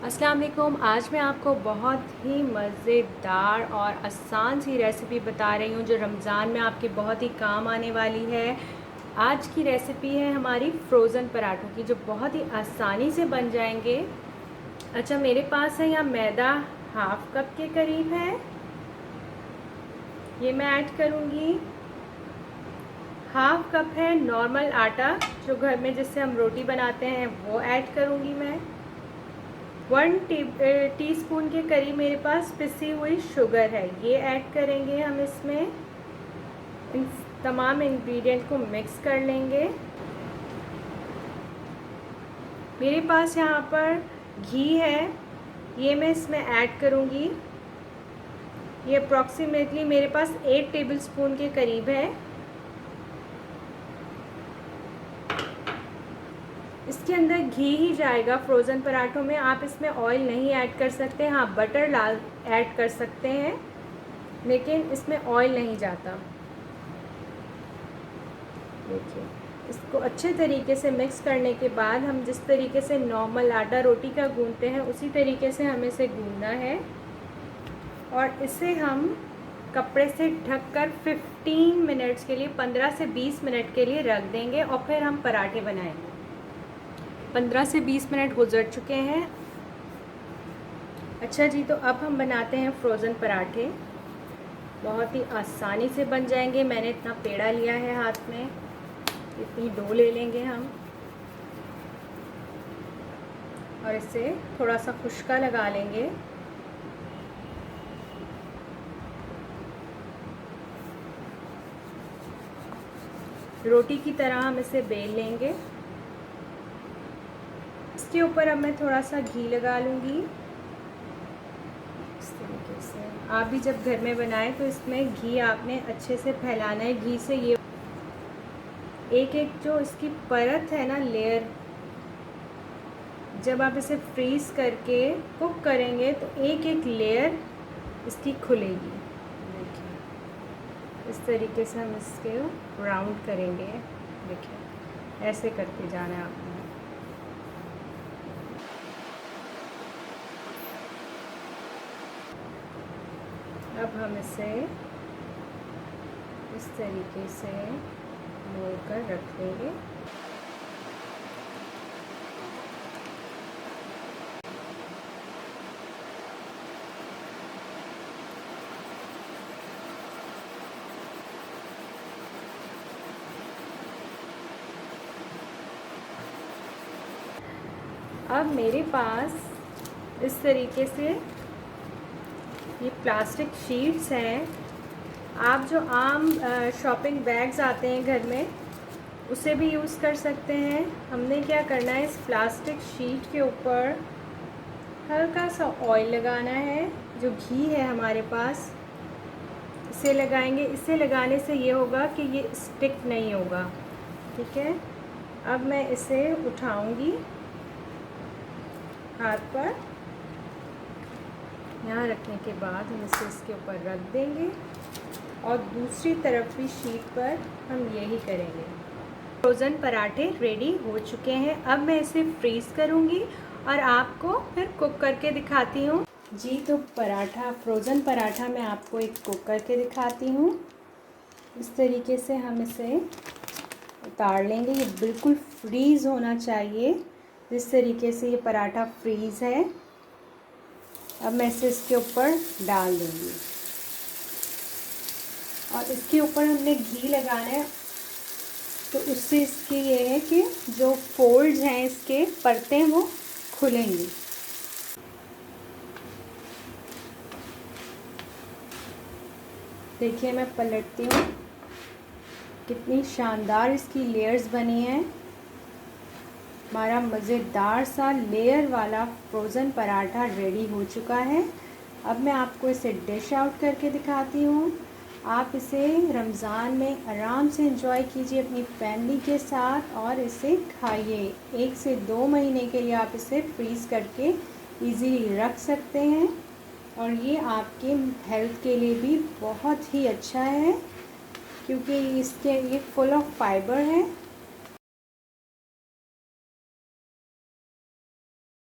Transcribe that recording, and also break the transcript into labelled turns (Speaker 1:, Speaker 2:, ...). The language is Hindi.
Speaker 1: अस्सलाम वालेकुम। आज मैं आपको बहुत ही मज़ेदार और आसान सी रेसिपी बता रही हूँ जो रमज़ान में आपके बहुत ही काम आने वाली है। आज की रेसिपी है हमारी फ्रोज़न पराठों की, जो बहुत ही आसानी से बन जाएंगे। अच्छा, मेरे पास है यहाँ मैदा हाफ़ कप के करीब है, ये मैं ऐड करूँगी। हाफ़ कप है नॉर्मल आटा जो घर में जिससे हम रोटी बनाते हैं, वो ऐड करूँगी मैं। 1 टीस्पून के करीब मेरे पास पिसी हुई शुगर है, ये ऐड करेंगे हम इसमें। इन तमाम इंग्रेडिएंट को मिक्स कर लेंगे। मेरे पास यहाँ पर घी है, ये मैं इसमें ऐड करूँगी। ये अप्रॉक्सीमेटली मेरे पास 8 टेबलस्पून के करीब है। इसके अंदर घी ही जाएगा फ्रोज़न पराठों में, आप इसमें ऑयल नहीं ऐड कर सकते। हाँ, बटर ऐड कर सकते हैं, लेकिन इसमें ऑयल नहीं जाता। देखिए, इसको अच्छे तरीके से मिक्स करने के बाद हम जिस तरीके से नॉर्मल आटा रोटी का गूंथते हैं उसी तरीके से हमें इसे गूंथना है, और इसे हम कपड़े से ढककर 15 मिनट्स के लिए, 15 से 20 मिनट के लिए रख देंगे, और फिर हम पराठे बनाएंगे। 15 से 20 मिनट गुजर चुके हैं। अच्छा जी, तो अब हम बनाते हैं फ्रोज़न पराठे। बहुत ही आसानी से बन जाएंगे। मैंने इतना पेड़ा लिया है हाथ में, इतनी डो ले लेंगे हम, और इसे थोड़ा सा खुश्का लगा लेंगे। रोटी की तरह हम इसे बेल लेंगे। इसके ऊपर अब मैं थोड़ा सा घी लगा लूँगी। इस तरीके से आप भी जब घर में बनाएं तो इसमें घी आपने अच्छे से फैलाना है। घी से ये एक एक जो इसकी परत है ना, लेयर, जब आप इसे फ्रीज़ करके कुक करेंगे तो एक एक लेयर इसकी खुलेगी। देखिए, इस तरीके से हम इसके राउंड करेंगे। देखिए, ऐसे करके जाना है आपने। अब हम इसे इस तरीके से मोड़ कर रख देंगे। अब मेरे पास इस तरीके से ये प्लास्टिक शीट्स हैं। आप जो आम शॉपिंग बैग्स आते हैं घर में, उसे भी यूज़ कर सकते हैं। हमने क्या करना है, इस प्लास्टिक शीट के ऊपर हल्का सा ऑयल लगाना है। जो घी है हमारे पास, इसे लगाएंगे। इसे लगाने से ये होगा कि ये स्टिक नहीं होगा। ठीक है, अब मैं इसे उठाऊंगी हाथ पर। यहाँ रखने के बाद हम इसे इसके ऊपर रख देंगे, और दूसरी तरफ भी शीट पर हम यही करेंगे। फ्रोज़न पराठे रेडी हो चुके हैं। अब मैं इसे फ्रीज़ करूँगी और आपको फिर कुक करके दिखाती हूँ। जी, तो फ्रोज़न पराठा मैं आपको एक कुक करके दिखाती हूँ। इस तरीके से हम इसे उतार लेंगे। ये बिल्कुल फ्रीज़ होना चाहिए, जिस तरीके से ये पराठा फ्रीज़ है। अब मैं इसे इसके ऊपर डाल दूँगी, और इसके ऊपर हमने घी लगाना है, तो उससे इसके ये है कि जो फोल्ड्स हैं, इसके परतें, वो खुलेंगी। देखिए, मैं पलटती हूँ, कितनी शानदार इसकी लेयर्स बनी हैं। हमारा मज़ेदार सा लेयर वाला फ्रोज़न पराठा रेडी हो चुका है। अब मैं आपको इसे डिश आउट करके दिखाती हूँ। आप इसे रमज़ान में आराम से एंजॉय कीजिए अपनी फैमिली के साथ, और इसे खाइए। 1 से 2 महीने के लिए आप इसे फ्रीज़ करके इजीली रख सकते हैं, और ये आपके हेल्थ के लिए भी बहुत ही अच्छा है, क्योंकि ये फुल ऑफ फाइबर है।